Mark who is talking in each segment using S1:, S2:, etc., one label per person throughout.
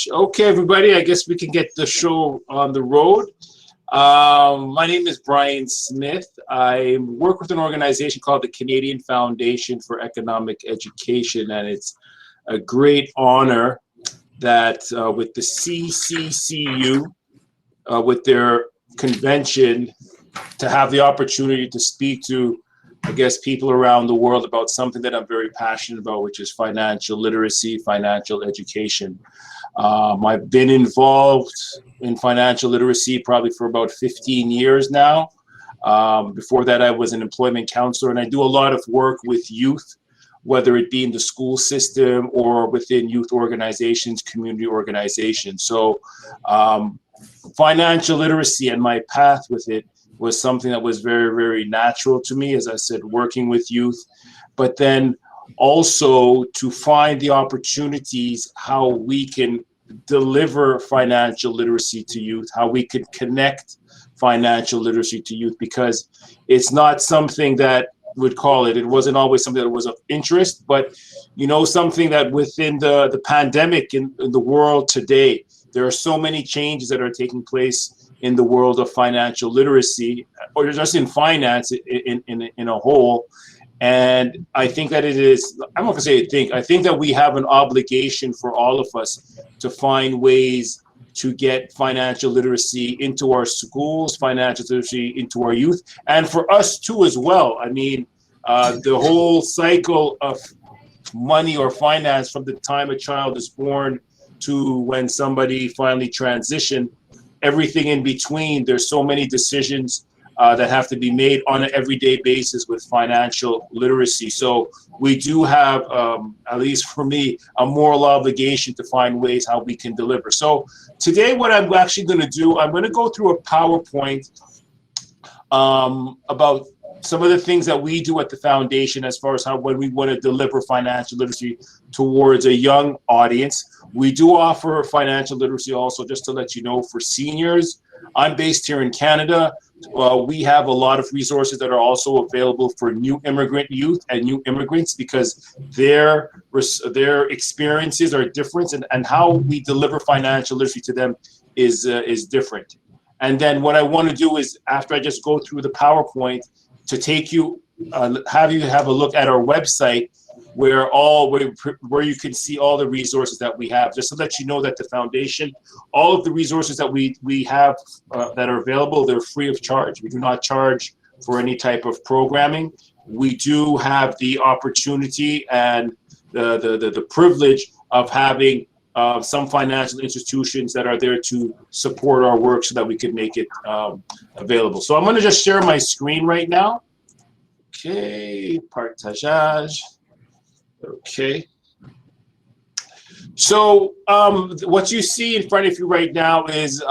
S1: Okay, everybody, I guess we can get the show on the road. My name is Brian Smith. I work with an organization called the Canadian Foundation for Economic Education, and it's a great honor that with the CCCU, with their convention, to have the opportunity to speak to, I guess, people around the world about something that I'm very passionate about, which is financial literacy, financial education. I've been involved in financial literacy probably for about 15 years now. Before that, I was an employment counselor, and I do a lot of work with youth, whether it be in the school system or within youth organizations, community organizations. So financial literacy and my path with it was something that was very, very natural to me, as I said, working with youth, but then also to find the opportunities how we can deliver financial literacy to youth, how we could connect financial literacy to youth, because it's not something that it wasn't always something that was of interest, but something that within the pandemic in the world today, there are so many changes that are taking place in the world of financial literacy, or just in finance in a whole. And I think that I'm not gonna say I think that we have an obligation for all of us to find ways to get financial literacy into our schools, financial literacy into our youth, and for us too as well. I mean, the whole cycle of money or finance from the time a child is born to when somebody finally transitions, everything in between, there's so many decisions that have to be made on an everyday basis with financial literacy. So we do have, at least for me, a moral obligation to find ways how we can deliver. So today what I'm actually going to do, I'm going to go through a PowerPoint about some of the things that we do at the foundation as far as when we want to deliver financial literacy towards a young audience. We do offer financial literacy also, just to let you know, for seniors. I'm based here in Canada. We have a lot of resources that are also available for new immigrant youth and new immigrants, because their experiences are different, and how we deliver financial literacy to them is different. And then what I want to do is, after I just go through the PowerPoint, to take you, have you have a look at our website, where you can see all the resources that we have, just to let you know that the foundation, all of the resources that we have that are available, they're free of charge. We do not charge for any type of programming. We do have the opportunity and the privilege of having some financial institutions that are there to support our work so that we can make it available. So I'm going to just share my screen right now. Okay, partageage. Okay. So what you see in front of you right now is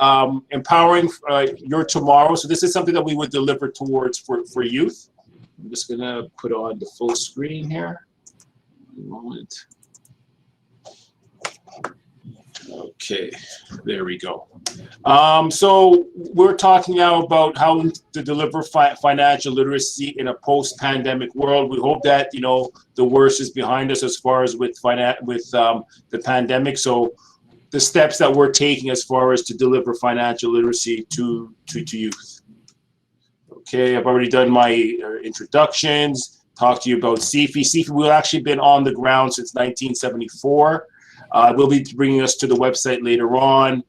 S1: empowering your tomorrow. So this is something that we would deliver towards for youth. I'm just going to put on the full screen here. One moment. Okay, there we go. So we're talking now about how to deliver financial literacy in a post-pandemic world. We hope that the worst is behind us as far as with the pandemic. So the steps that we're taking as far as to deliver financial literacy to youth. Okay, I've already done my introductions. Talked to you about CFI. CFI, we've actually been on the ground since 1974. We'll be bringing us to the website later on.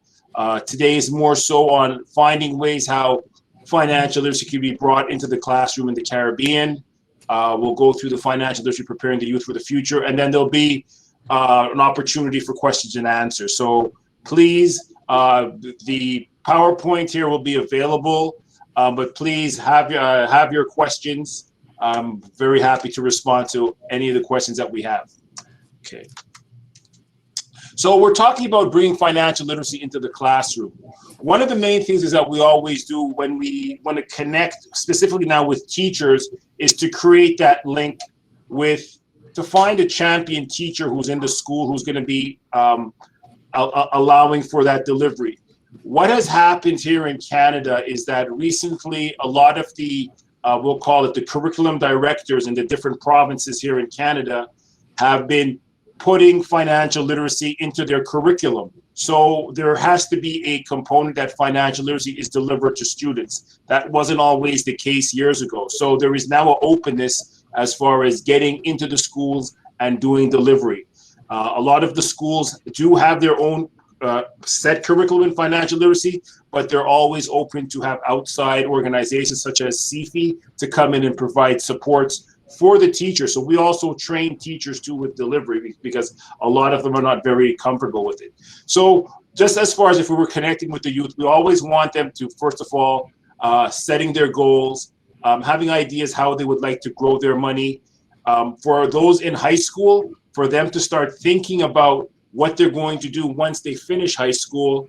S1: Today is more so on finding ways how financial literacy can be brought into the classroom in the Caribbean. We'll go through the financial literacy, preparing the youth for the future, and then there'll be an opportunity for questions and answers. So please, the PowerPoint here will be available, but please have your questions. I'm very happy to respond to any of the questions that we have. Okay. So we're talking about bringing financial literacy into the classroom. One of the main things is that we always do when we want to connect, specifically now with teachers, is to create that link to find a champion teacher who's in the school who's going to be allowing for that delivery. What has happened here in Canada is that recently a lot of the, we'll call it the curriculum directors in the different provinces here in Canada, have been putting financial literacy into their curriculum. So there has to be a component that financial literacy is delivered to students. That wasn't always the case years ago. So there is now an openness as far as getting into the schools and doing delivery. A lot of the schools do have their own set curriculum in financial literacy, but they're always open to have outside organizations such as CFE to come in and provide supports for the teachers. So we also train teachers too with delivery, because a lot of them are not very comfortable with it. So just as far as if we were connecting with the youth, we always want them to, first of all, setting their goals, having ideas how they would like to grow their money. For those in high school, for them to start thinking about what they're going to do once they finish high school,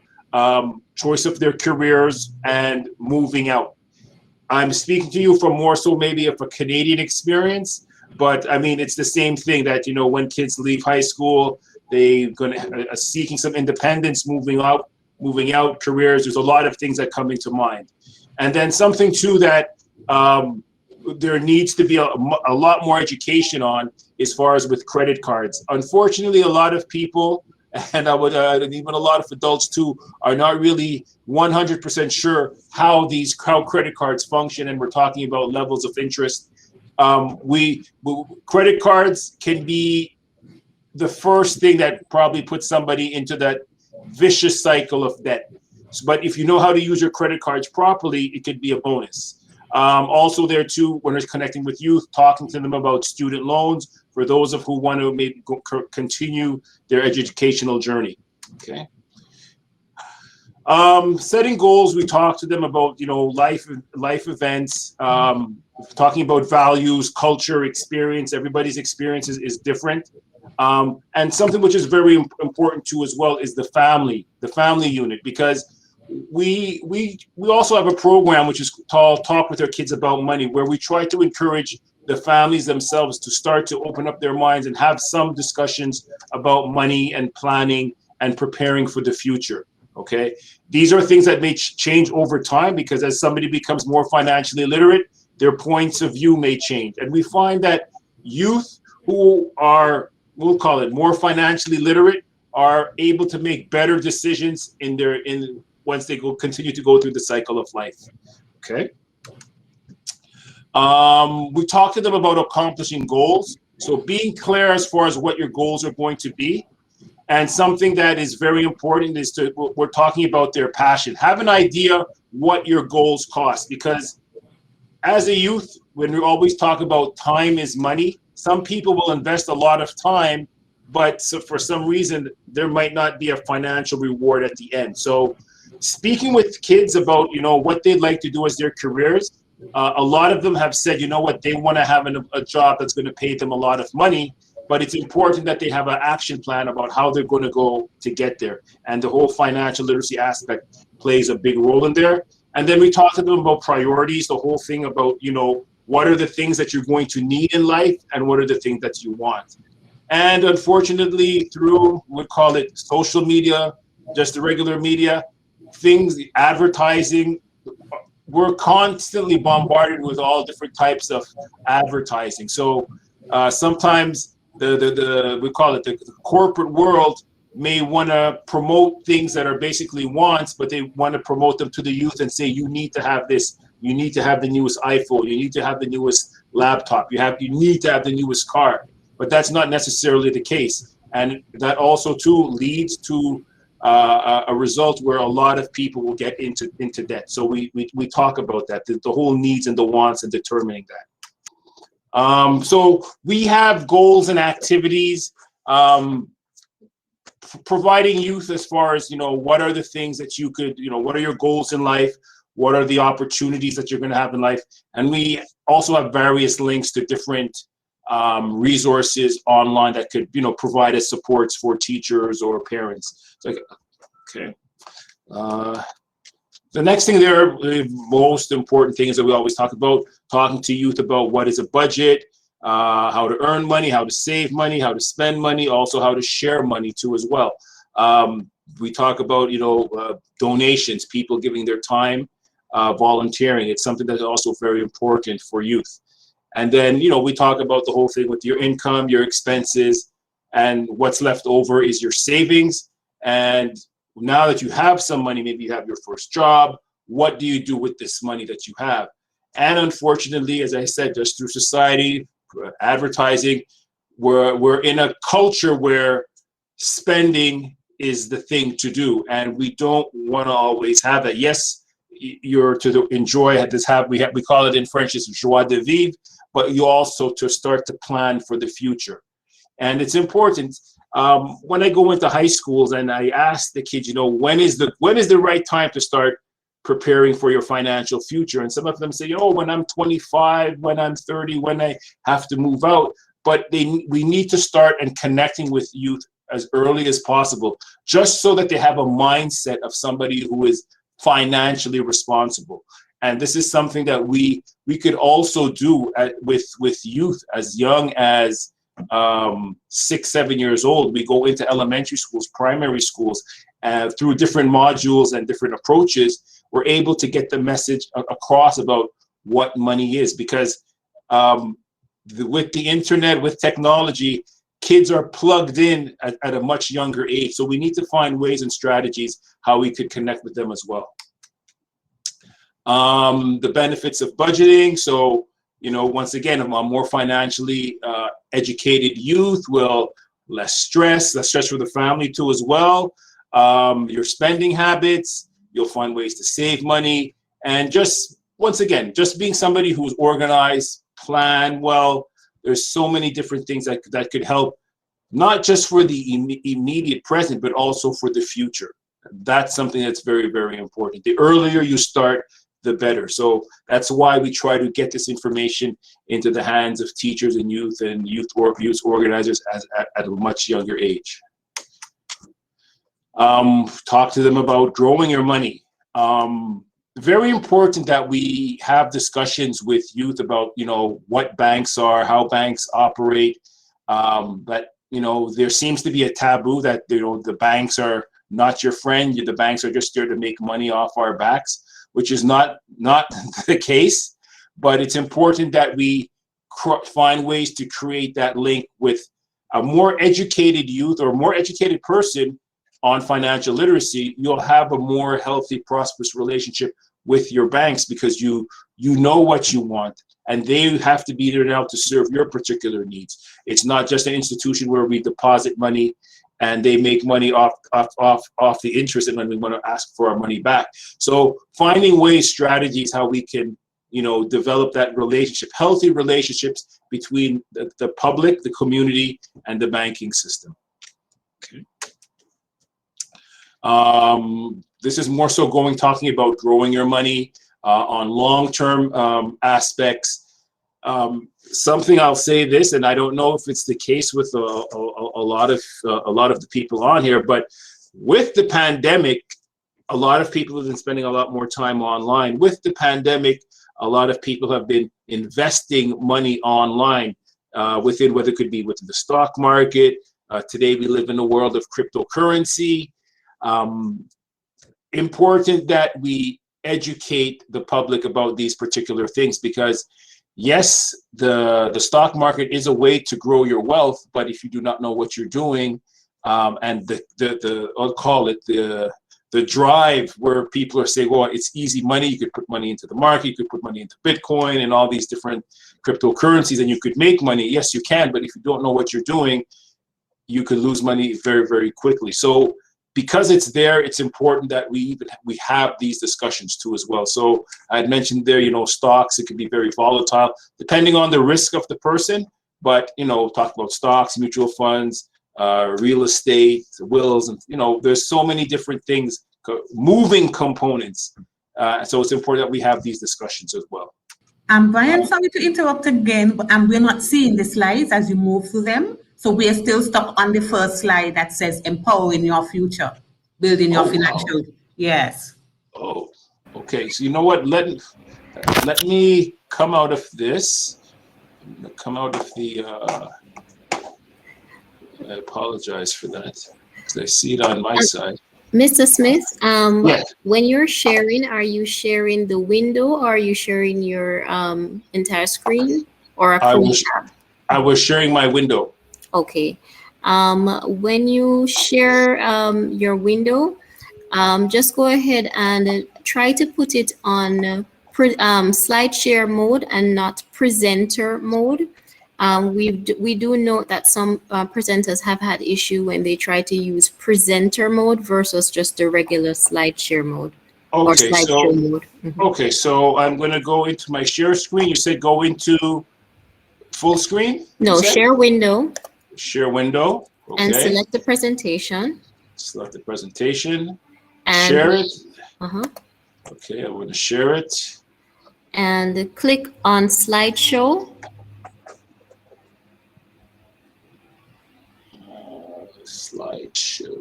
S1: choice of their careers, and moving out. I'm speaking to you from more so maybe of a Canadian experience, but I mean, it's the same thing that, you know, when kids leave high school, they're going to seeking some independence, moving out careers. There's a lot of things that come into mind. And then something too that there needs to be a lot more education on as far as with credit cards. Unfortunately, a lot of people, and I would, and even a lot of adults too, are not really 100% sure how credit cards function, and we're talking about levels of interest. Credit cards can be the first thing that probably puts somebody into that vicious cycle of debt. But if you know how to use your credit cards properly, it could be a bonus. Also there too, when it's connecting with youth, talking to them about student loans for those of who want to maybe continue their educational journey. Okay. Setting goals, we talk to them about, you know, life events, talking about values, culture, experience. Everybody's experience is different. And something which is very important too as well is the family unit, because we also have a program which is called Talk with Our Kids About Money, where we try to encourage the families themselves to start to open up their minds and have some discussions about money and planning and preparing for the future. Okay, these are things that may change over time, because as somebody becomes more financially literate, their points of view may change. And we find that youth who are, we'll call it, more financially literate, are able to make better decisions once they continue to go through the cycle of life. Okay. We talked to them about accomplishing goals. So being clear as far as what your goals are going to be. And something that is very important is we're talking about their passion. Have an idea what your goals cost, because as a youth, when we always talk about time is money, some people will invest a lot of time, but for some reason, there might not be a financial reward at the end. So speaking with kids about, you know, what they'd like to do as their careers, a lot of them have said, you know what, they want to have a job that's going to pay them a lot of money, but it's important that they have an action plan about how they're going to go to get there. And the whole financial literacy aspect plays a big role in there. And then we talk to them about priorities, the whole thing about, you know, what are the things that you're going to need in life and what are the things that you want. And unfortunately, through, we call it social media, just the regular media, things, advertising, we're constantly bombarded with all different types of advertising. So sometimes we call it the corporate world may want to promote things that are basically wants, but they want to promote them to the youth and say, you need to have this, you need to have the newest iPhone, you need to have the newest laptop, you need to have the newest car. But that's not necessarily the case. And that also too leads to a result where a lot of people will get into debt. So we talk about that, the whole needs and the wants and determining that. So we have goals and activities, providing youth as far as, you know, what are the things that you could, you know, what are your goals in life? What are the opportunities that you're going to have in life? And we also have various links to different resources online that could, you know, provide us supports for teachers or parents. It's like, okay. The next thing there, the most important thing is that we always talk about, talking to youth about what is a budget, how to earn money, how to save money, how to spend money, also how to share money too as well. We talk about, you know, donations, people giving their time, volunteering. It's something that's also very important for youth. And then, you know, we talk about the whole thing with your income, your expenses, and what's left over is your savings. And now that you have some money, maybe you have your first job, what do you do with this money that you have? And unfortunately, as I said, just through society, advertising, we're in a culture where spending is the thing to do, and we don't want to always have that. Yes, you're to enjoy this. We call it in French is joie de vivre, but you also to start to plan for the future, and it's important. When I go into high schools and I ask the kids, when is the right time to start preparing for your financial future? And some of them say, when I'm 25, when I'm 30, when I have to move out. But we need to start and connecting with youth as early as possible, just so that they have a mindset of somebody who is financially responsible. And this is something that we could also do with youth as young as 6, 7 years old. We go into elementary schools, primary schools, through different modules and different approaches. We're able to get the message across about what money is, because with the internet, with technology, kids are plugged in at a much younger age. So we need to find ways and strategies how we could connect with them as well. The benefits of budgeting. So, once again, a more financially educated youth will less stress for the family too as well. Your spending habits, you'll find ways to save money, and once again, just being somebody who's organized, plan well. There's so many different things that could help, not just for the immediate present, but also for the future. That's something that's very, very important. The earlier you start, the better. So that's why we try to get this information into the hands of teachers and youth organizers at a much younger age. Talk to them about growing your money. Very important that we have discussions with youth about, what banks are, how banks operate. But, there seems to be a taboo that, the banks are not your friend. The banks are just there to make money off our backs, which is not the case. But it's important that we find ways to create that link with a more educated youth or a more educated person on financial literacy. You'll have a more healthy, prosperous relationship with your banks, because you know what you want, and they have to be there now to serve your particular needs. It's not just an institution where we deposit money and they make money off the interest, and then we want to ask for our money back. So finding ways, strategies, how we can, develop that relationship, healthy relationships between the public, the community, and the banking system. Okay. This is more so talking about growing your money on long-term aspects. Something I'll say this, and I don't know if it's the case with a lot of the people on here, but with the pandemic, a lot of people have been spending a lot more time online. With the pandemic, a lot of people have been investing money online whether it could be within the stock market. Today we live in a world of cryptocurrency. Important that we educate the public about these particular things, because yes, the stock market is a way to grow your wealth, but if you do not know what you're doing, and I'll call it the drive where people are saying, well, it's easy money, you could put money into the market, you could put money into Bitcoin and all these different cryptocurrencies and you could make money. Yes, you can, but if you don't know what you're doing, you could lose money very, very quickly. So because it's there, it's important that we have these discussions too as well. So I had mentioned there, stocks, it can be very volatile depending on the risk of the person, but, talk about stocks, mutual funds, real estate, wills, and, there's so many different things, moving components. So it's important that we have these discussions as well.
S2: Brian, sorry to interrupt again, but we're not seeing the slides as you move through them. So we are still stuck on the first slide that says empowering your future, building your financial. Wow. Yes.
S1: Oh, okay. So you know what? Let me come out of this. Come out of the. I apologize for that because I see it on my side.
S3: Mr. Smith,
S1: yes.
S3: When you're sharing, are you sharing the window or are you sharing your entire screen or a Chrome tab?
S1: I was sharing my window.
S3: Okay. When you share your window, just go ahead and try to put it on slide share mode and not presenter mode. We do note that some presenters have had issue when they try to use presenter mode versus just the regular slide share mode or
S1: Okay,
S3: slideshow
S1: so
S3: mode. Mhm.
S1: okay, so I'm gonna go into my share screen. You said go into full screen? you
S3: No,
S1: said?
S3: share window
S1: Share window.
S3: and
S1: Okay.
S3: select the presentation.
S1: Select the presentation.
S3: And
S1: Share it.
S3: uh-huh,
S1: Okay, I'm gonna share it.
S3: and click on slideshow.
S1: Slideshow.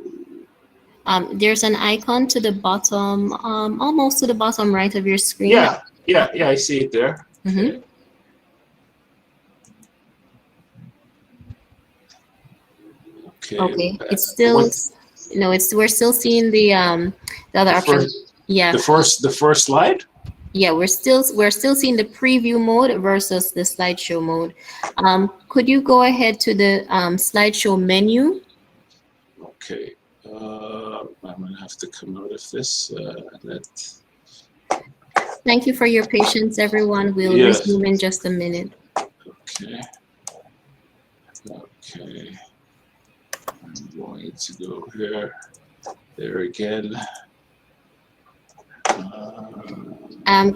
S3: There's an icon to the bottom, almost to the bottom right of your screen.
S1: Yeah, I see it there.
S3: Mhm.
S1: Okay.
S3: Okay, it's still
S1: What's
S3: no, we're still seeing the other
S1: the
S3: option.
S1: first,
S3: Yeah,
S1: the first slide?
S3: yeah, we're still seeing the preview mode versus the slideshow mode. Could you go ahead to the slideshow menu?
S1: Okay. I'm gonna have to come out of this.
S3: Thank you for your patience, everyone. We'll
S1: Yes.
S3: resume in just a minute.
S1: Okay. Okay. I'm going to go here. There again.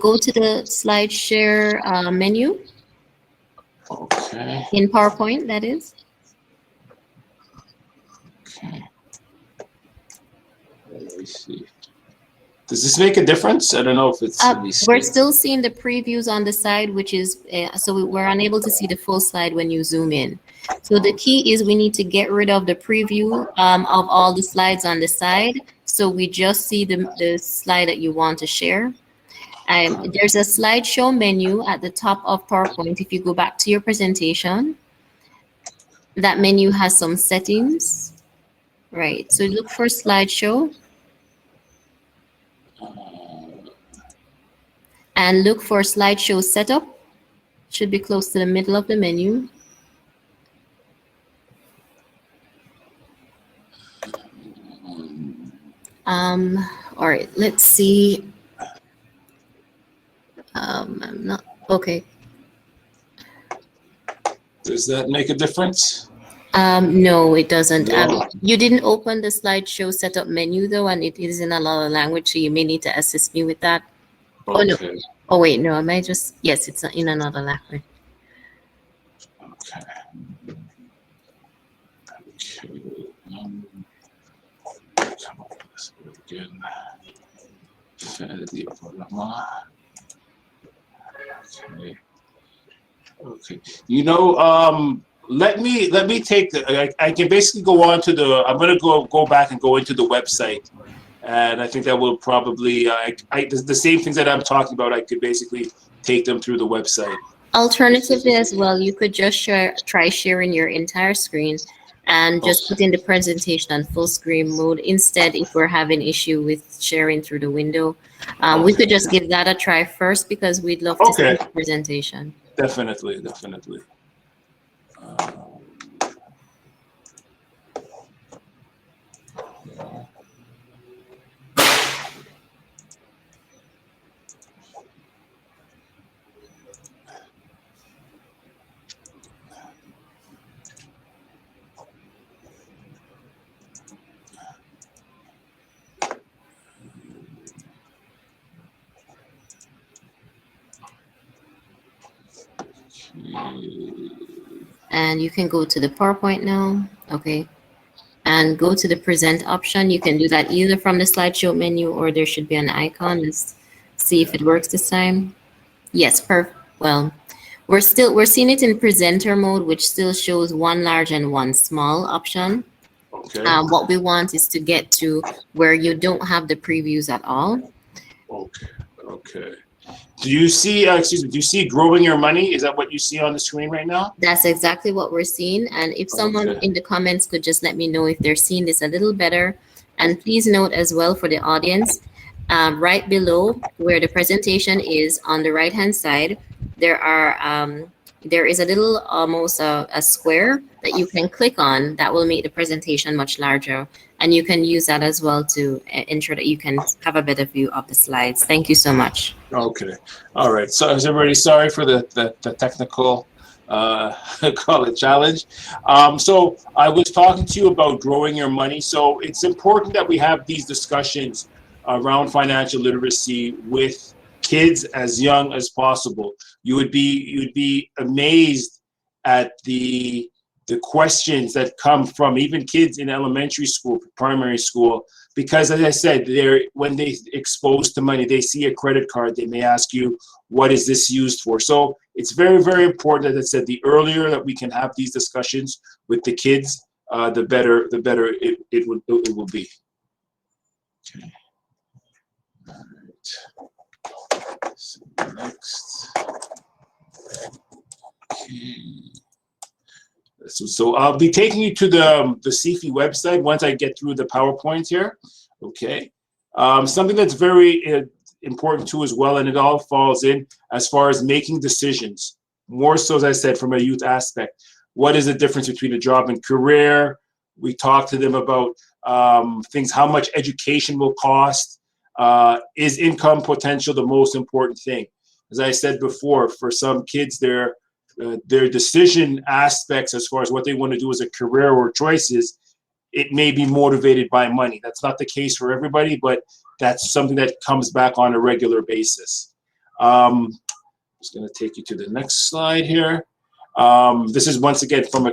S3: Go to the slide share menu
S1: Okay.
S3: in PowerPoint, that is.
S1: Okay. Let me see. Does this make a difference? I don't know if it's. let me see.
S3: We're still seeing the previews on the side, which is, we're unable to see the full slide when you zoom in. So the key is we need to get rid of the preview of all the slides on the side. So we just see the slide that you want to share. There's a slideshow menu at the top of PowerPoint. If you go back to your presentation, that menu has some settings. Right, so look for slideshow and look for slideshow setup. Should be close to the middle of the menu. All right, let's see. I'm not, okay.
S1: Does that make a difference?
S3: No, it doesn't.
S1: No.
S3: You didn't open the slideshow setup menu though, and it is in another language, so you may need to assist me with that. Oh, no.
S1: Okay.
S3: Oh, wait, no, am I just, yes, it's in another language.
S1: Okay. Okay. Come on, let's go again. Fadi Polama. Okay. Okay. You know, let me take the. I can basically go on to the. I'm gonna go back and go into the website, and I think that will probably. The same things that I'm talking about. I could basically take them through the website.
S3: Alternatively as well, you could just try sharing your entire screen and just put in the presentation on full screen mode. Instead, if we're having issue with sharing through the window, we could just give that a try first because we'd love to see the presentation.
S1: Definitely.
S3: And you can go to the PowerPoint now, okay, and go to the present option. You can do that either from the slideshow menu or there should be an icon. Let's see if it works this time. Yes, perfect. Well, we're seeing it in presenter mode, which still shows one large and one small option.
S1: Okay.
S3: What we want is to get to where you don't have the previews at all.
S1: Okay. Do you see, do you see growing your money? Is that what you see on the screen right now?
S3: That's exactly what we're seeing. And if someone in the comments could just let me know if they're seeing this a little better. And please note as well for the audience, right below where the presentation is on the right-hand side, there are there is a little almost a square that you can click on that will make the presentation much larger. And you can use that as well to ensure that you can have a better view of the slides. Thank you so much.
S1: Okay. All right. So is everybody sorry for the technical call it challenge? So I was talking to you about growing your money. So it's important that we have these discussions around financial literacy with kids as young as possible. You'd be amazed at the questions that come from even kids in elementary school, primary school, because as I said, when they exposed to money, they see a credit card, they may ask you, what is this used for? So it's very, very important, as I said, the earlier that we can have these discussions with the kids, the better it will be. Okay. All right. So next. Okay. So I'll be taking you to the CFE website once I get through the PowerPoint here. Okay. Something that's very important too as well, and it all falls in as far as making decisions. More so, as I said, from a youth aspect. What is the difference between a job and career? We talk to them about things, how much education will cost. Is income potential the most important thing? As I said before, for some kids, their decision aspects as far as what they want to do as a career or choices, it may be motivated by money. That's not the case for everybody, but that's something that comes back on a regular basis. I'm just going to take you to the next slide here. This is once again from a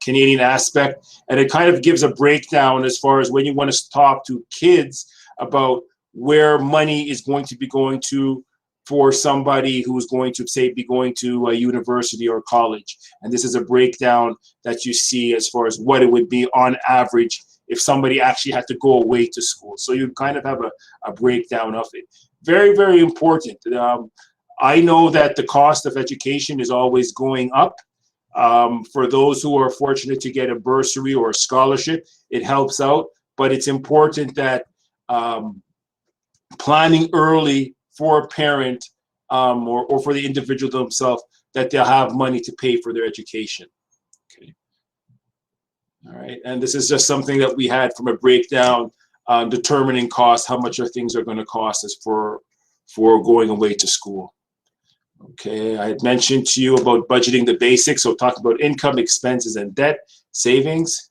S1: Canadian aspect, and it kind of gives a breakdown as far as when you want to talk to kids about where money is going to be going to for somebody who's going to, say, be going to a university or college. And this is a breakdown that you see as far as what it would be on average if somebody actually had to go away to school. So you kind of have a breakdown of it. Very, very important. I know that the cost of education is always going up. For those who are fortunate to get a bursary or a scholarship, it helps out. But it's important that planning early for a parent or for the individual themselves, that they'll have money to pay for their education. Okay. All right. And this is just something that we had from a breakdown determining costs, how much things are going to cost us for going away to school. Okay. I had mentioned to you about budgeting the basics. So talk about income, expenses, and debt, savings.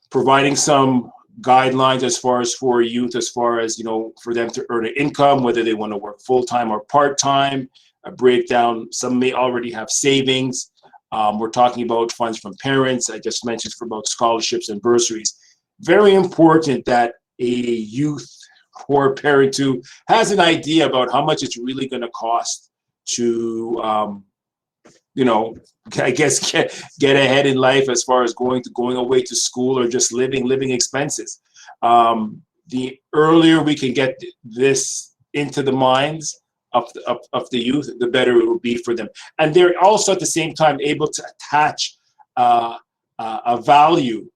S1: Providing some guidelines as far as for youth, as far as, you know, for them to earn an income, whether they want to work full-time or part-time, a breakdown. Some may already have savings. We're talking about funds from parents. I just mentioned for about scholarships and bursaries. Very important that a youth or parent who has an idea about how much it's really going to cost to, you know, I guess get ahead in life as far as going away to school or just living expenses. The earlier we can get this into the minds of the youth, the better it will be for them. And they're also at the same time able to attach a value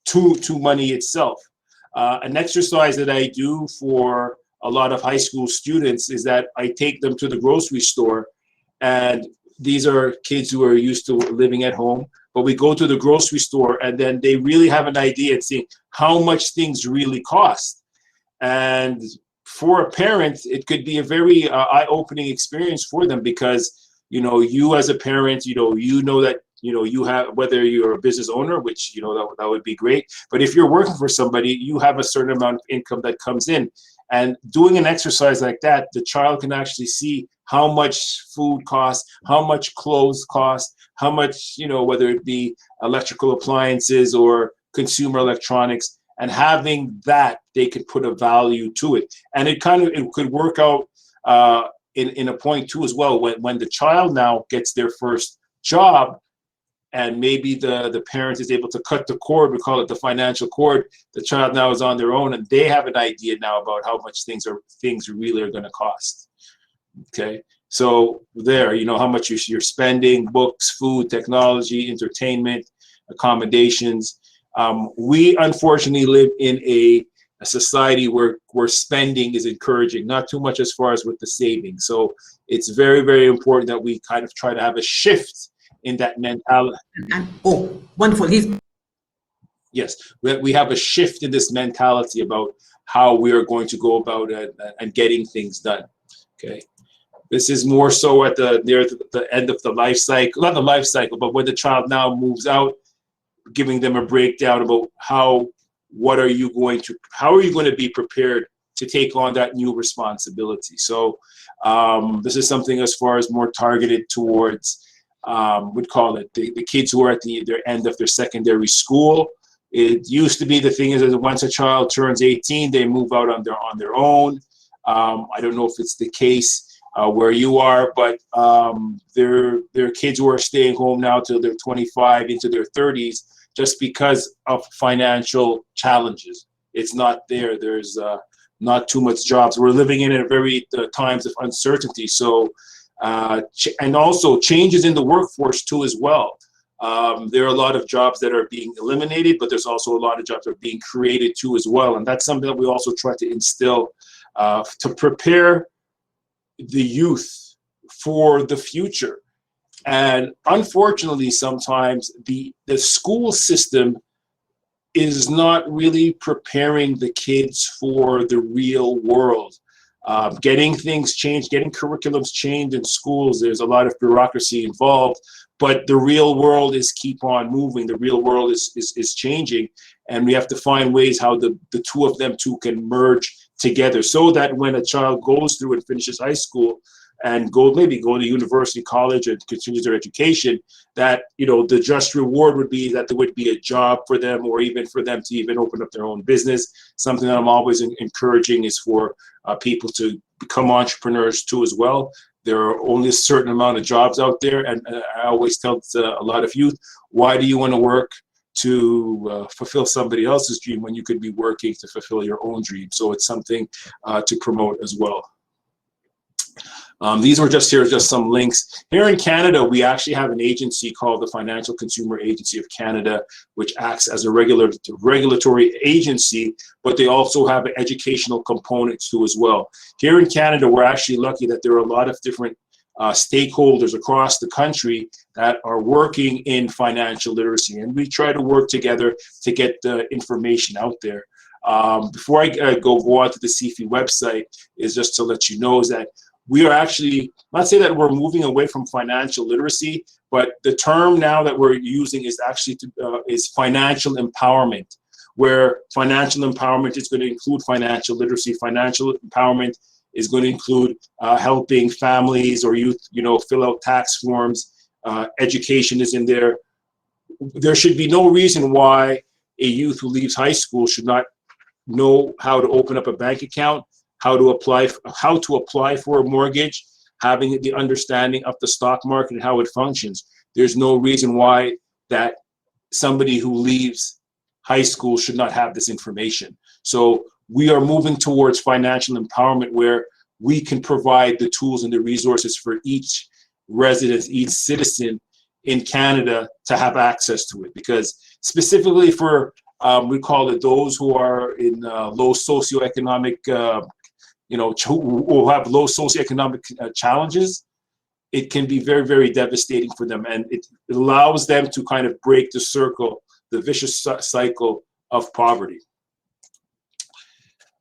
S1: to money itself. An exercise that I do for a lot of high school students is that I take them to the grocery store, and these are kids who are used to living at home, but we go to the grocery store and then they really have an idea and seeing how much things really cost. And for a parent, it could be a very eye-opening experience for them, because, you know, you as a parent, you know that, you know, you have, whether you're a business owner, which, you know, that would be great. But if you're working for somebody, you have a certain amount of income that comes in. And doing an exercise like that, the child can actually see how much food costs, how much clothes cost, how much, you know, whether it be electrical appliances or consumer electronics, and having that, they could put a value to it. And it could work out in a point too as well, when the child now gets their first job, and maybe the parent is able to cut the cord, we call it the financial cord. The child now is on their own, and they have an idea now about how much things really are going to cost. Okay, so there, you know, how much you're spending: books, food, technology, entertainment, accommodations. We unfortunately live in a a society where spending is encouraging, not too much as far as with the saving. So it's very, very important that we kind of try to have a shift in that mentality.
S2: And oh, wonderful.
S1: Yes, we have a shift in this mentality about how we are going to go about it and getting things done. Okay, this is more so at near the end of the life cycle, not the life cycle, but when the child now moves out, giving them a breakdown about how are you going to be prepared to take on that new responsibility. So this is something as far as more targeted towards, we'd call it the kids who are at their end of their secondary school. It used to be the thing is that once a child turns 18, they move out on their own. I don't know if it's the case where you are, but there are kids who are staying home now till they're 25 into their 30s just because of financial challenges. It's not there. There's not too much jobs. We're living in a very times of uncertainty. So, and also changes in the workforce too as well. There are a lot of jobs that are being eliminated, but there's also a lot of jobs that are being created too as well. And that's something that we also try to instill to prepare the youth for the future. And unfortunately, sometimes the school system is not really preparing the kids for the real world. Getting things changed, getting curriculums changed in schools, there's a lot of bureaucracy involved, but the real world is keep on moving. The real world is changing, and we have to find ways how the two of them two can merge together so that when a child goes through and finishes high school and maybe go to university, college, and continues their education, that, you know, the just reward would be that there would be a job for them, or even for them to even open up their own business. Something that I'm always encouraging is for people to become entrepreneurs too as well. There are only a certain amount of jobs out there, and I always tell a lot of youth, why do you want to work to fulfill somebody else's dream when you could be working to fulfill your own dream? So it's something to promote as well. These were just some links. Here in Canada, we actually have an agency called the Financial Consumer Agency of Canada, which acts as a regulatory agency, but they also have an educational component too as well. Here in Canada, we're actually lucky that there are a lot of different stakeholders across the country that are working in financial literacy, and we try to work together to get the information out there. Before I go on to the CFI website, is just to let you know is that we are actually, not say that we're moving away from financial literacy, but the term now that we're using is actually is financial empowerment, where financial empowerment is going to include financial literacy. Financial empowerment is going to include helping families or youth, you know, fill out tax forms. Education is in there. There should be no reason why a youth who leaves high school should not know how to open up a bank account, how to apply for a mortgage, having the understanding of the stock market and how it functions. There's no reason why that somebody who leaves high school should not have this information. So we are moving towards financial empowerment, where we can provide the tools and the resources for each resident, each citizen in Canada to have access to it. Because specifically for, we call it those who are in low socioeconomic, you know, who have low socioeconomic challenges, it can be very, very devastating for them. And it allows them to kind of break the circle, the vicious cycle of poverty.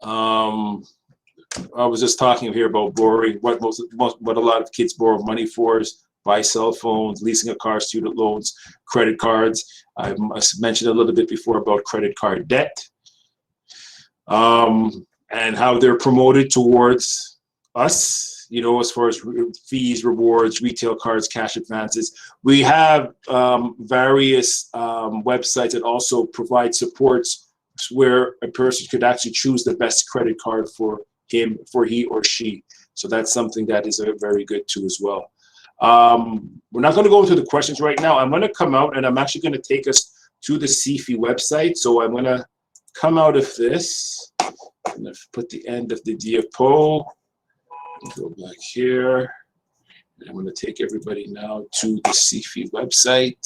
S1: I was just talking here about borrowing. What a lot of kids borrow money for is buy cell phones, leasing a car, student loans, credit cards. I mentioned a little bit before about credit card debt. And how they're promoted towards us, you know, as far as fees, rewards, retail cards, cash advances. We have various websites that also provide supports where a person could actually choose the best credit card for he or she. So that's something that is very good too as well. We're not going to go into the questions right now. I'm going to come out, and I'm actually going to take us to the CFI website. So I'm going to come out of this. I'm going to put the end of the diapo, go back here. And I'm going to take everybody now to the CFI website.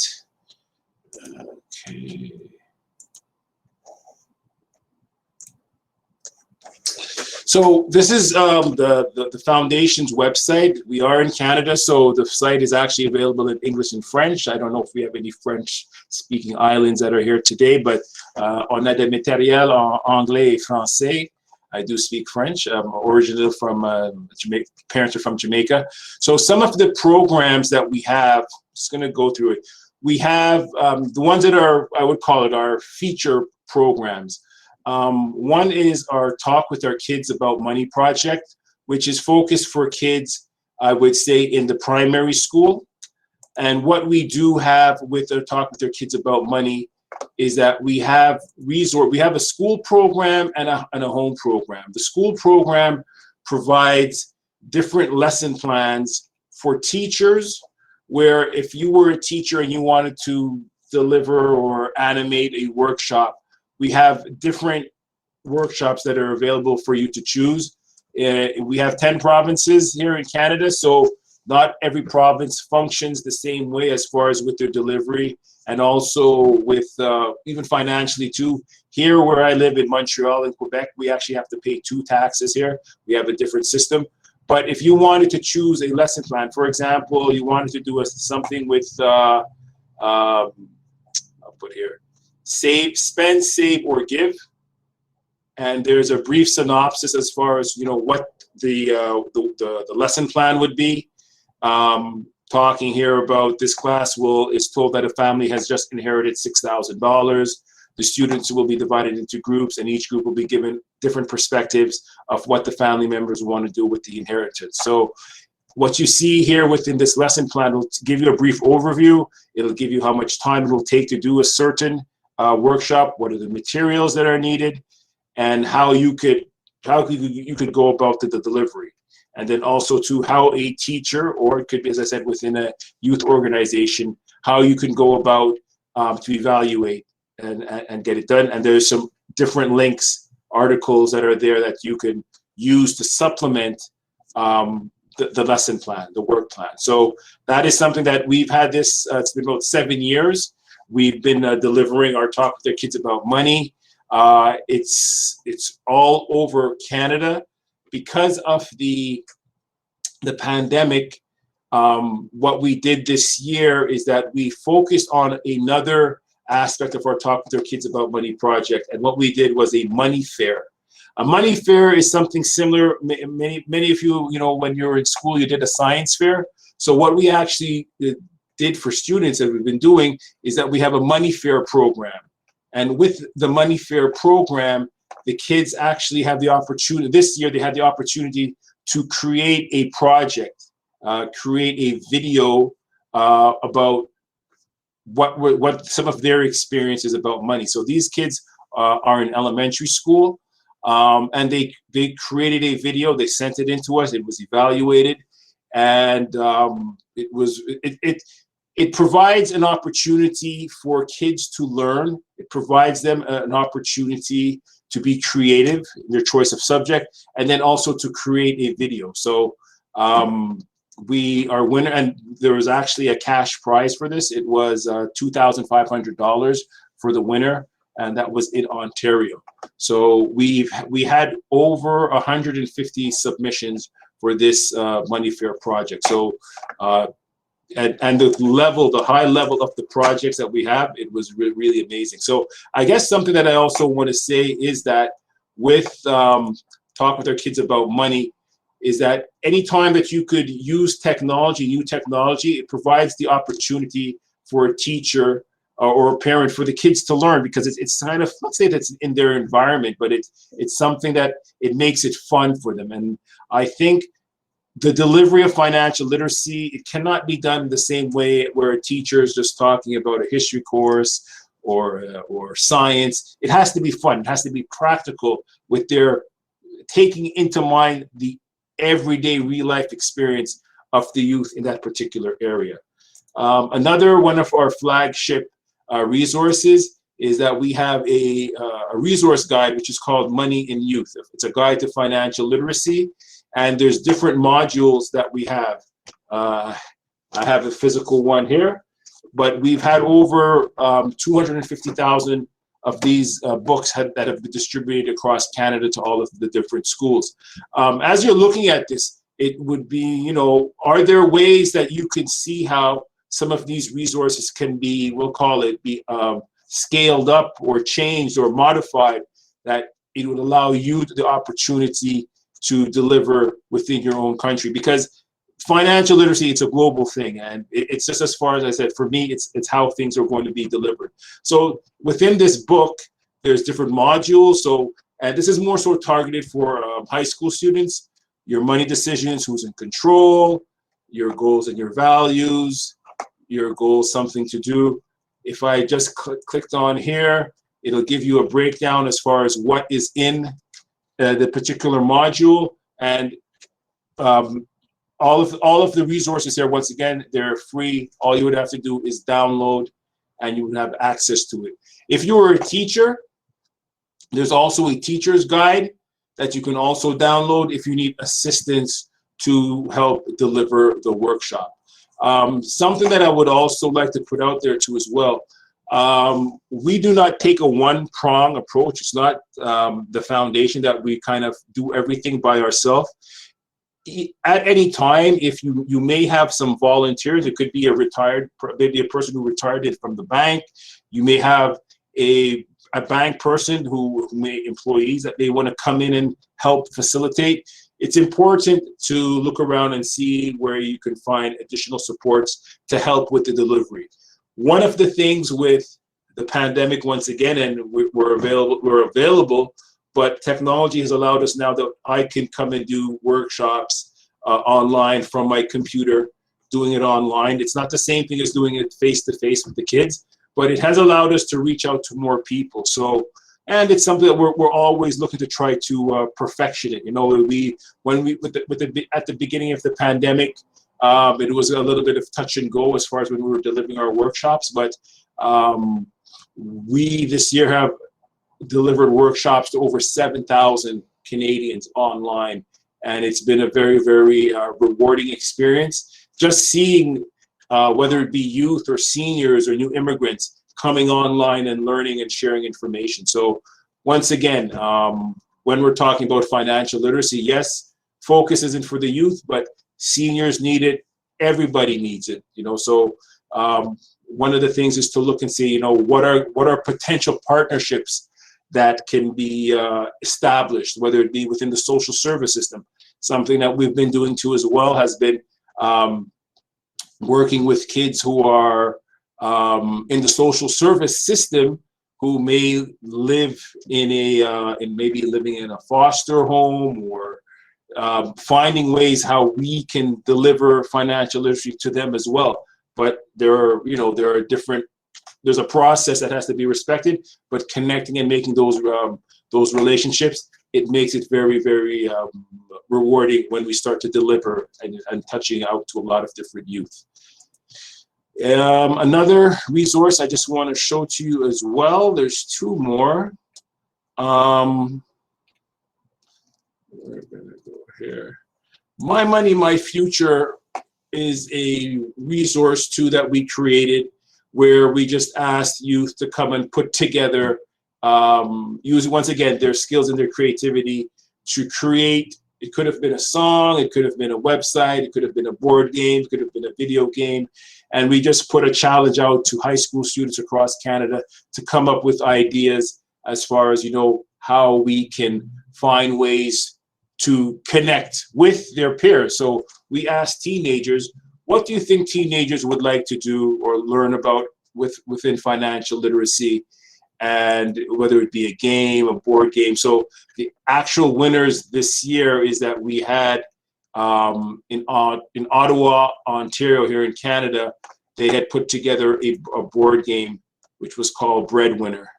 S1: Okay. So this is the foundation's website. We are in Canada, so the site is actually available in English and French. I don't know if we have any French-speaking islands that are here today, but on a des matériels en anglais et français. I do speak French. I'm originally from Jamaica. Parents are from Jamaica. So some of the programs that we have, just going to go through it. We have the ones that are, I would call it, our feature programs. One is our Talk with Our Kids About Money project, which is focused for kids, I would say, in the primary school. And what we do have with our Talk with Our Kids About Money is that we have a school program and a home program. The school program provides different lesson plans for teachers, where if you were a teacher and you wanted to deliver or animate a workshop, we have different workshops that are available for you to choose. We have 10 provinces here in Canada, so not every province functions the same way as far as with their delivery, and also with even financially too. Here where I live in Montreal and Quebec, we actually have to pay 2 taxes here. We have a different system. But if you wanted to choose a lesson plan, for example, you wanted to do something with, I'll put here, spend, save, or give. And there's a brief synopsis as far as, what the lesson plan would be. Talking here about this class is told that a family has just inherited $6,000. The students will be divided into groups, and each group will be given different perspectives of what the family members want to do with the inheritance. So what you see here within this lesson plan will give you a brief overview. It'll give you how much time it will take to do a certain workshop, what are the materials that are needed, and how you could go about the delivery. And then also to how a teacher, or it could be, as I said, within a youth organization, how you can go about to evaluate and get it done. And there's some different links, articles that are there that you can use to supplement the lesson plan, the work plan. So that is something that we've had this, it's been about 7 years. We've been delivering our Talk with Their Kids About Money. It's all over Canada. Because of the pandemic, what we did this year is that we focused on another aspect of our Talk with Our Kids About Money project. And what we did was a money fair. A money fair is something similar. Many of you, when you were in school, you did a science fair. So what we actually did for students that we've been doing is that we have a money fair program. And with the money fair program, the kids actually have the opportunity, this year they had the opportunity to create a project, create a video about what some of their experiences about money. So these kids are in elementary school, and they created a video, they sent it in to us, it was evaluated, and it provides an opportunity for kids to learn. It provides them an opportunity to be creative in their choice of subject, and then also to create a video. So we are winner, and there was actually a cash prize for this. It was $2,500 for the winner, and that was in Ontario. So we had over 150 submissions for this Money Fair project. So and the high level of the projects that we have, it was really amazing. So I guess something that I also want to say is that with Talk with Our Kids About Money, is that anytime that you could use technology, new technology, it provides the opportunity for a teacher or a parent, for the kids to learn, because it's kind of, let's say that's in their environment, but it's something that it makes it fun for them. And I think the delivery of financial literacy, it cannot be done the same way where a teacher is just talking about a history course or science. It has to be fun. It has to be practical, with their taking into mind the everyday real life experience of the youth in that particular area. Another one of our flagship resources is that we have a resource guide, which is called Money in Youth. It's a guide to financial literacy. And there's different modules that we have. I have a physical one here, but we've had over 250,000 these books that have been distributed across Canada to all of the different schools. As you're looking at this, it would be, you know, are there ways that you can see how some of these resources can be, we'll call it, be scaled up or changed or modified, that it would allow you the opportunity to deliver within your own country? Because financial literacy, it's a global thing, and it's just, as far as I said, for me, it's how things are going to be delivered. So within this book, there's different modules. So, and this is more so targeted for high school students. Your money decisions, who's in control, your goals and your values, your goals, something to do. If I just clicked on here, it'll give you a breakdown as far as what is in the particular module, and all of the resources there. Once again, they're free. All you would have to do is download, and you would have access to it. If you were a teacher, there's also a teacher's guide that you can also download if you need assistance to help deliver the workshop. Something that I would also like to put out there too as well. We do not take a one-prong approach. It's not the foundation that we kind of do everything by ourselves. At any time, if you may have some volunteers, it could be maybe a person who retired from the bank. You may have a bank person who may employees that they want to come in and help facilitate. It's important to look around and see where you can find additional supports to help with the delivery. One of the things with the pandemic, once again, and we're available, but technology has allowed us now that I can come and do workshops online from my computer, doing it online. It's not the same thing as doing it face-to-face with the kids, but it has allowed us to reach out to more people. So, and it's something that we're always looking to try to perfection it. You know, at the beginning of the pandemic, it was a little bit of touch and go as far as when we were delivering our workshops, but we this year have delivered workshops to over 7,000 Canadians online, and it's been a very, very rewarding experience. Just seeing whether it be youth or seniors or new immigrants coming online and learning and sharing information. So once again, when we're talking about financial literacy, yes, focus isn't for the youth, but seniors need it. Everybody needs it, you know. So one of the things is to look and see, you know, what are potential partnerships that can be established, whether it be within the social service system. Something that we've been doing too as well has been working with kids who are in the social service system, who may live in maybe living in a foster home, or finding ways how we can deliver financial literacy to them as well. But there's a process that has to be respected, but connecting and making those relationships, it makes it very, very rewarding when we start to deliver and touching out to a lot of different youth. Another resource I just want to show to you as well. There's two more. We're gonna go here. My Money, My Future is a resource too that we created, where we just asked youth to come and put together, using once again their skills and their creativity to create. It could have been a song, it could have been a website, it could have been a board game, it could have been a video game. And we just put a challenge out to high school students across Canada to come up with ideas as far as, you know, how we can find ways to connect with their peers. So we asked teenagers, what do you think teenagers would like to do or learn about within financial literacy? And whether it be a game, a board game. So the actual winners this year is that we had in Ottawa, Ontario, here in Canada, they had put together a board game which was called Breadwinner.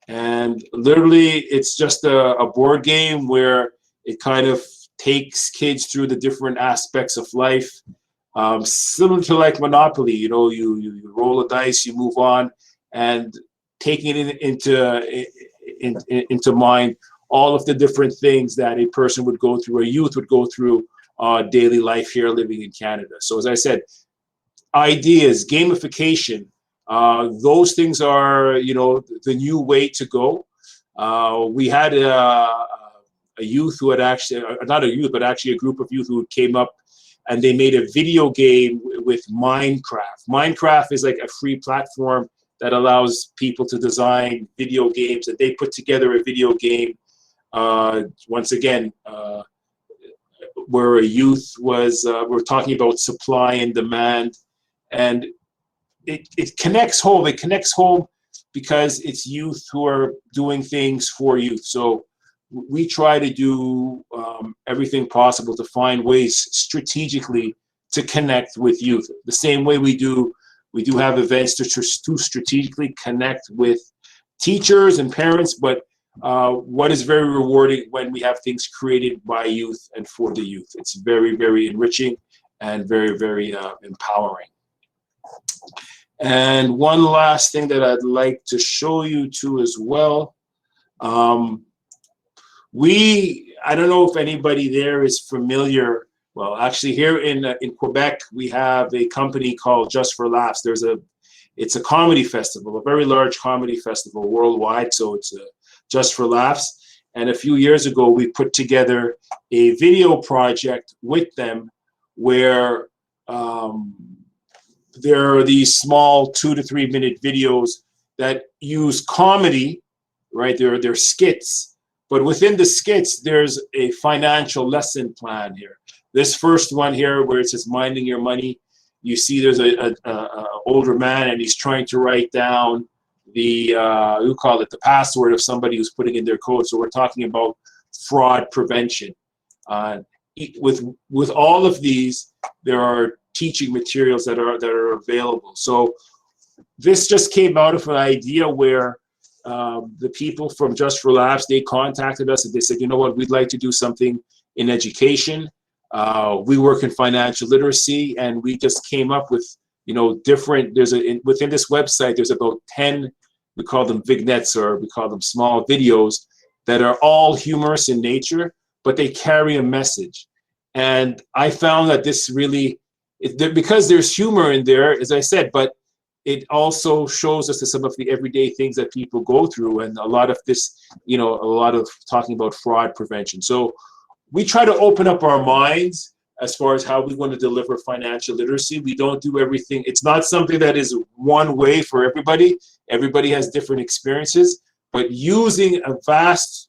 S1: And literally, it's just a board game where it kind of takes kids through the different aspects of life, similar to like Monopoly. You know, you roll a dice, you move on, and taking it into mind all of the different things that a person would go through, a youth would go through daily life here living in Canada. So as I said, ideas, gamification, Those things are, you know, the new way to go. We had a youth who had actually, not a youth, but actually a group of youth who came up and they made a video game with Minecraft. Minecraft is like a free platform that allows people to design video games, and they put together a video game, once again, where a youth was, we're talking about supply and demand, and it connects home. It connects home because it's youth who are doing things for youth. So we try to do everything possible to find ways strategically to connect with youth. The same way we do have events to strategically connect with teachers and parents, but what is very rewarding when we have things created by youth and for the youth. It's very, very enriching and very, very empowering. And one last thing that I'd like to show you too as well. I don't know if anybody there is familiar. Well, actually here in Quebec, we have a company called Just for Laughs. It's a comedy festival, a very large comedy festival worldwide. So it's Just for Laughs. And a few years ago, we put together a video project with them where there are these small 2 to 3 minute videos that use comedy, right? They're skits. But within the skits, there's a financial lesson plan here. This first one here, where it says minding your money, you see there's a older man and he's trying to write down the password of somebody who's putting in their code. So we're talking about fraud prevention. With all of these, there are teaching materials that are available. So this just came out of an idea where the people from Just for Laughs, they contacted us and they said, you know what, we'd like to do something in education. We work in financial literacy, and we just came up with, you know, different, within this website, there's about 10, we call them vignettes, or we call them small videos that are all humorous in nature, but they carry a message. And I found that this really, because there's humor in there, as I said, but it also shows us some of the everyday things that people go through, and a lot of this, you know, a lot of talking about fraud prevention. So we try to open up our minds as far as how we want to deliver financial literacy. We don't do everything. It's not something that is one way for everybody. Everybody has different experiences, but using a vast,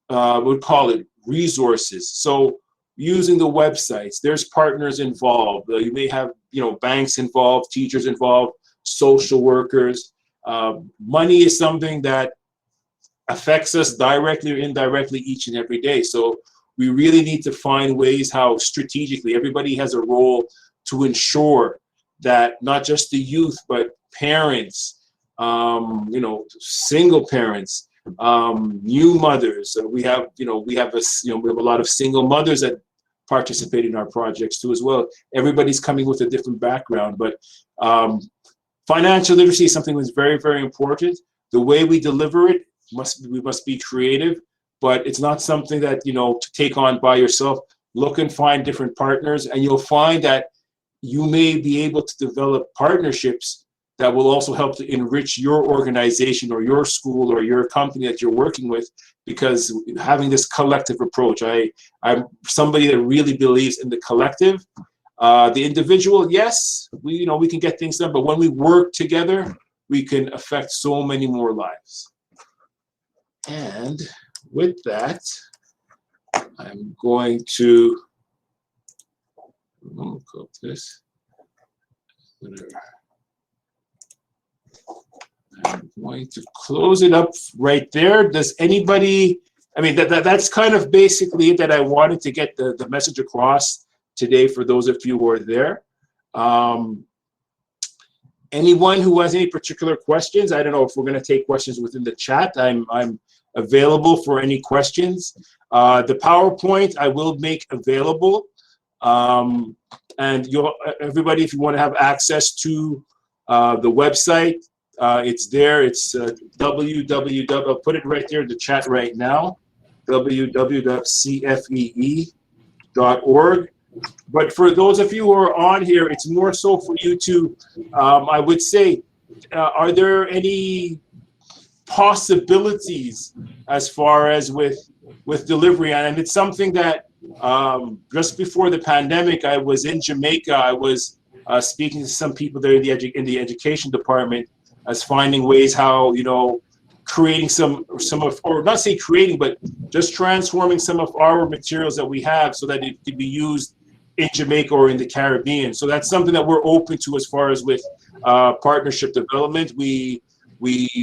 S1: we'd call it resources. So using the websites, there's partners involved. You may have, you know, banks involved, teachers involved, social workers. Money is something that affects us directly or indirectly each and every day. So we really need to find ways how strategically everybody has a role to ensure that not just the youth, but parents, you know, single parents, new mothers. We have a lot of single mothers that participate in our projects too as well. Everybody's coming with a different background, but financial literacy is something that's very, very important. The way we deliver it, we must be creative, but it's not something that, you know, to take on by yourself. Look and find different partners, and you'll find that you may be able to develop partnerships that will also help to enrich your organization or your school or your company that you're working with, because having this collective approach, I'm somebody that really believes in the collective. The individual, yes, we can get things done, but when we work together, we can affect so many more lives. And with that, I'm going to close this. I'm going to close it up right there. Does anybody, I mean, that's kind of basically it, that I wanted to get the message across today for those of you who are there. Anyone who has any particular questions, I don't know if we're going to take questions within the chat. I'm available for any questions. The PowerPoint I will make available. And everybody, if you want to have access to the website, it's there. It's www. I'll put it right there in the chat right now. www.cfee.org. But for those of you who are on here, it's more so for you to, I would say, are there any possibilities as far as with delivery? And it's something that just before the pandemic, I was in Jamaica. I was speaking to some people there in the education department, as finding ways how, you know, creating some of, or not say creating, but just transforming some of our materials that we have so that it could be used in Jamaica or in the Caribbean. So that's something that we're open to as far as with partnership development. We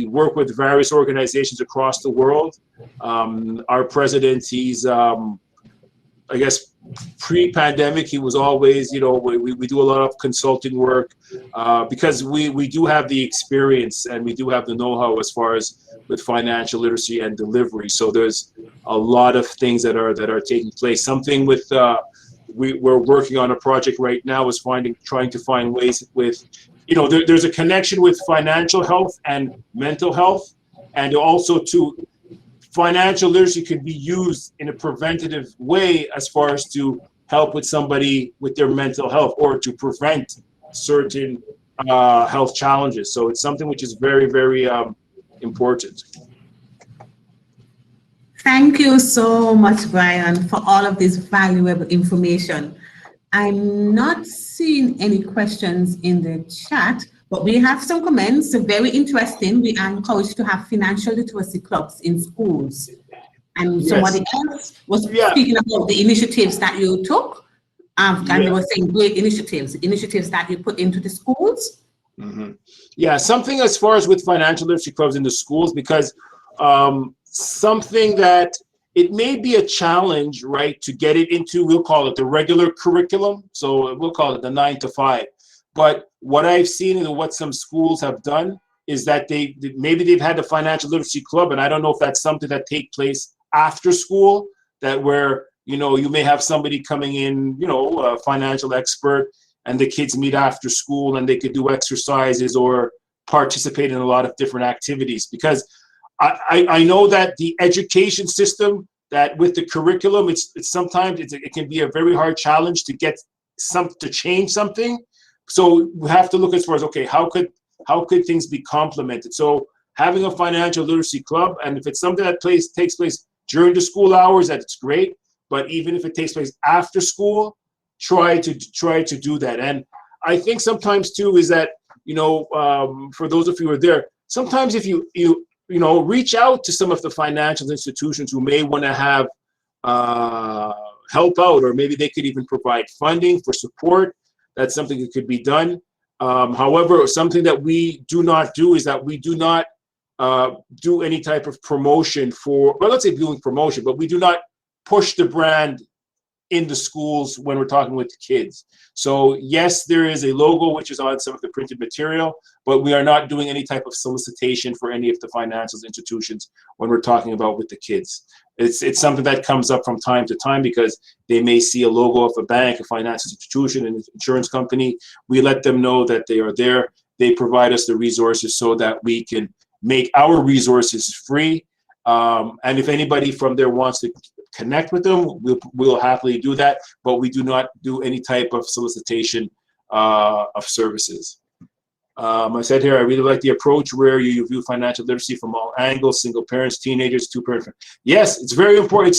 S1: work with various organizations across the world. Our president, he's, I guess, pre-pandemic, he was always, you know, we do a lot of consulting work because we do have the experience and we do have the know-how as far as with financial literacy and delivery. So there's a lot of things that are taking place. Something with we're working on a project right now is trying to find ways with, you know, there's a connection with financial health and mental health, and also to financial literacy could be used in a preventative way as far as to help with somebody with their mental health or to prevent certain health challenges. So it's something which is very, very important.
S2: Thank you so much, Brian, for all of this valuable information. I'm not seeing any questions in the chat, but we have some comments. So very interesting. We are encouraged to have financial literacy clubs in schools. And somebody else was speaking about the initiatives that you took. And they were saying great initiatives that you put into the schools.
S1: Mm-hmm. Yeah, something as far as with financial literacy clubs in the schools, because something that it may be a challenge, right, to get it into, we'll call it the regular curriculum. So we'll call it the 9 to 5. But what I've seen and what some schools have done is that maybe they've had a financial literacy club, and I don't know if that's something that takes place after school, that where, you know, you may have somebody coming in, you know, a financial expert, and the kids meet after school and they could do exercises or participate in a lot of different activities. Because I know that the education system, that with the curriculum, it's sometimes it can be a very hard challenge to get to change something. So we have to look as far as, okay, how could things be complemented? So having a financial literacy club, and if it's something that takes place during the school hours, that's great. But even if it takes place after school, try to do that. And I think sometimes too is that, you know, for those of you who are there, sometimes if you know, reach out to some of the financial institutions who may want to have help out, or maybe they could even provide funding for support. That's something that could be done. However, something that we do not do is that we do not do any type of promotion for, well, let's say doing promotion, but we do not push the brand in the schools when we're talking with the kids. So yes, there is a logo which is on some of the printed material, but we are not doing any type of solicitation for any of the financial institutions when we're talking about with the kids. It's something that comes up from time to time because they may see a logo of a bank, a financial institution, an insurance company. We let them know that they are there. They provide us the resources so that we can make our resources free. And if anybody from there wants to connect with them, we'll happily do that, but we do not do any type of solicitation of services. I said here, I really like the approach where you view financial literacy from all angles: single parents, teenagers, two-parent. Yes, it's very important.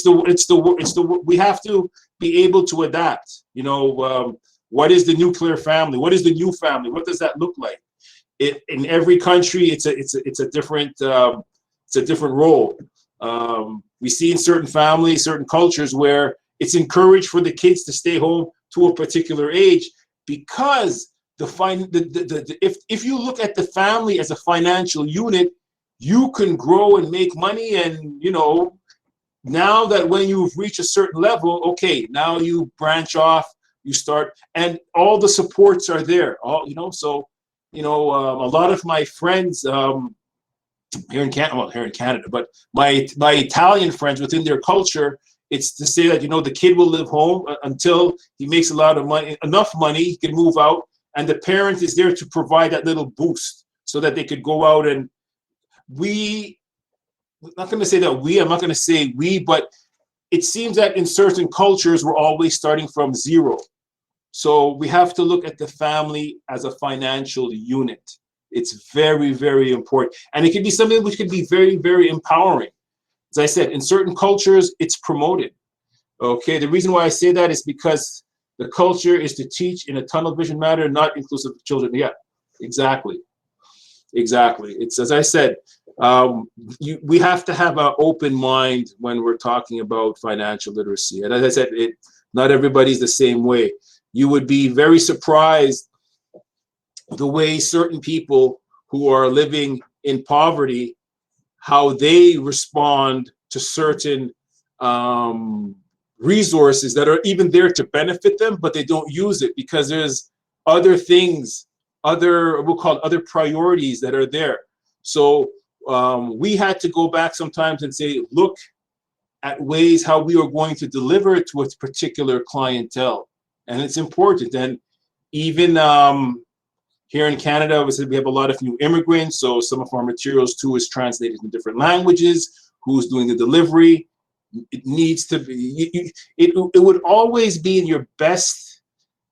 S1: We have to be able to adapt. You know, what is the nuclear family? What is the new family? What does that look like? In every country, it's a different role. We see in certain families, certain cultures where it's encouraged for the kids to stay home to a particular age because if you look at the family as a financial unit, you can grow and make money. And, you know, now that when you've reached a certain level, okay, now you branch off, you start, and all the supports are there. All, you know, so, you know, a lot of my friends, here in Canada, but my Italian friends, within their culture, it's to say that, you know, the kid will live home until he makes a lot of money, enough money, he can move out, and the parent is there to provide that little boost so that they could go out. And I'm not going to say that I'm not going to say we, but it seems that in certain cultures, we're always starting from zero. So we have to look at the family as a financial unit. It's very, very important. And it can be something which can be very, very empowering. As I said, in certain cultures, it's promoted. Okay, the reason why I say that is because the culture is to teach in a tunnel vision manner, not inclusive of children. Yeah, exactly. Exactly. It's, as I said, we have to have an open mind when we're talking about financial literacy. And as I said, not everybody's the same way. You would be very surprised the way certain people who are living in poverty, how they respond to certain resources that are even there to benefit them, but they don't use it because there's other things, we'll call it other priorities that are there. So we had to go back sometimes and say, look at ways how we are going to deliver it to a particular clientele. And it's important. And even here in Canada, we have a lot of new immigrants. So some of our materials too is translated in different languages. Who's doing the delivery? It needs to be, it would always be in your best,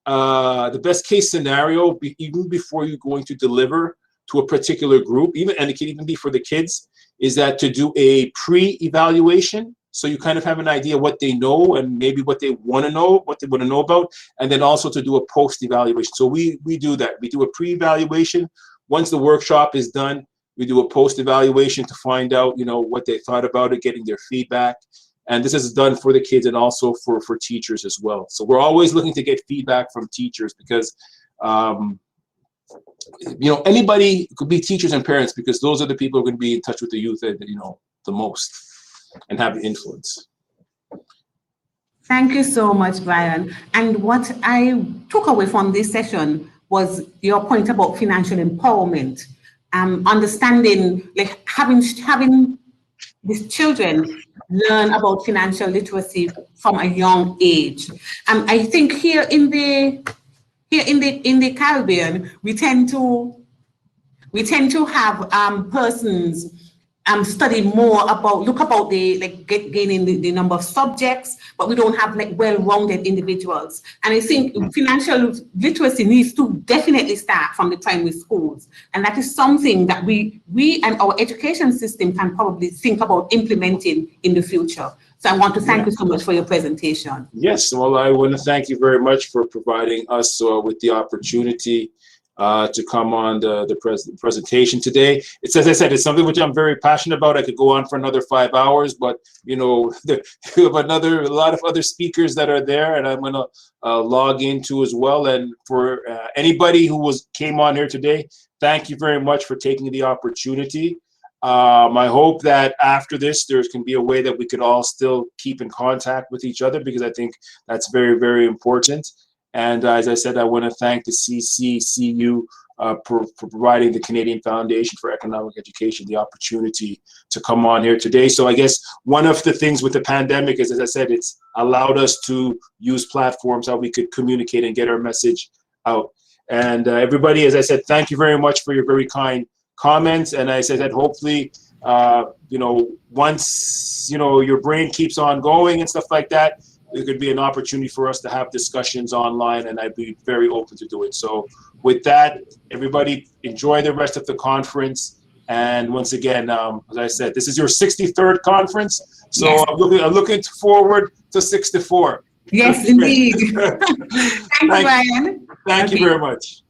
S1: the best case scenario, even before you're going to deliver to a particular group, and it can even be for the kids, is that to do a pre-evaluation. So you kind of have an idea what they know and maybe what they want to know, what they want to know about, and then also to do a post-evaluation. So we do that. We do a pre-evaluation. Once the workshop is done, we do a post-evaluation to find out, what they thought about it, getting their feedback. And this is done for the kids and also for teachers as well. So we're always looking to get feedback from teachers because, anybody could be teachers and parents because those are the people who are going to be in touch with the youth, the most and have influence.
S2: Thank you so much, Brian. And what I took away from this session was your point about financial empowerment, understanding, like having these children learn about financial literacy from a young age. I think here in the Caribbean, we tend to have persons study more about gaining the number of subjects, but we don't have well-rounded individuals. And I think financial literacy needs to definitely start from the primary schools. And that is something that we and our education system can probably think about implementing in the future. So I want to thank you so much for your presentation.
S1: Yes, well, I want to thank you very much for providing us with the opportunity to come on the presentation today. It's, as I said, it's something which I'm very passionate about. I could go on for another 5 hours, but we have a lot of other speakers that are there, and I'm going to log into as well. And for anybody who came on here today, thank you very much for taking the opportunity. I hope that after this, there can be a way that we could all still keep in contact with each other, because I think that's very, very important. And as I said, I want to thank the CCCU for providing the Canadian Foundation for Economic Education the opportunity to come on here today. So I guess one of the things with the pandemic is, as I said, it's allowed us to use platforms how we could communicate and get our message out. And everybody, as I said, thank you very much for your very kind comments. And I said that hopefully, once, your brain keeps on going and stuff like that, there could be an opportunity for us to have discussions online, and I'd be very open to do it. So with that, everybody enjoy the rest of the conference. And once again, as I said, this is your 63rd conference. So yes. I'm looking forward to 64.
S2: Yes, indeed. Thanks, Brian.
S1: Thank you very much.